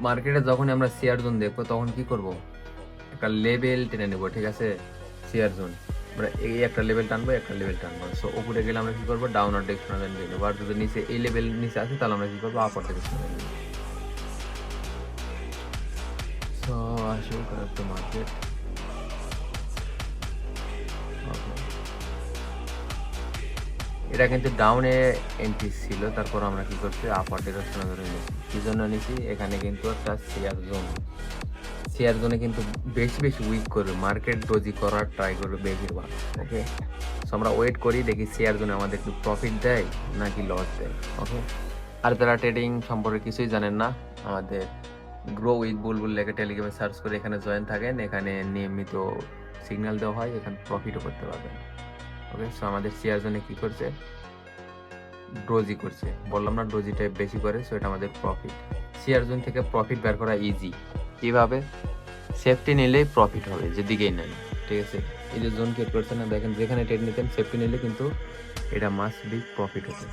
মার্কেটে যখন আমরা শেয়ার জোন দেখবো তখন কি করব, একটা লেভেল টেনে নেবো, ঠিক আছে? শেয়ার জোন আমরা এই একটা লেভেল টানবো, একটা লেভেল টানবো। সো উপরে গেলে আমরা কি করবো, ডাউনওয়ার্ড ডিরেকশনে দিয়ে নেবো। আর যদি নিচে এই লেভেল নিচে আসে তাহলে আমরা কি করবো, আপওয়ার্ড ডিরেকশনে নেবো। সো আসুক একটা মার্কেট। এটা কিন্তু ডাউনে এন্ট্রি ছিল, তারপর আমরা কি করছি, আপওয়ার্ড ডিরেকশনে ধরে নিয়েছি। কি জন্য নিয়েছি, এখানে কিন্তু একটা শেয়ার জোন, শেয়ার জোনে কিন্তু বেশি বেশি উইক করবে, মার্কেট ডোজি করার ট্রাই করবে বেশিরভাগ। ওকে, সো আমরা ওয়েট করি, দেখি শেয়ার জোনে আমাদের একটু প্রফিট দেয় নাকি লস দেয়। ওকে, আর যারা ট্রেডিং সম্পর্কে কিছুই জানেন না, আমাদের গ্রো উইথ বুলবুল লেখে টেলিগ্রামে সার্চ করে এখানে জয়েন থাকেন, এখানে নিয়মিত সিগন্যাল দেওয়া হয়, এখানে প্রফিটও করতে পারবেন। ওকে, সো আমাদের শেয়ার জোনে কি করছে, ডোজি করছে, বললাম না ডোজি টাইপ বেশি করে, সো এটা আমাদের প্রফিট। শেয়ার জোন থেকে প্রফিট বের করা ইজি। কিভাবে, সেফটি নিলেই প্রফিট হবে যেদিকেই নেন, ঠিক আছে? এই যে জোন ক্রিয়েট করছে না, দেখেন যেখানে ট্রেড নিতেন সেফটি নিলে কিন্তু এটা মাস্ট বি প্রফিট হতো।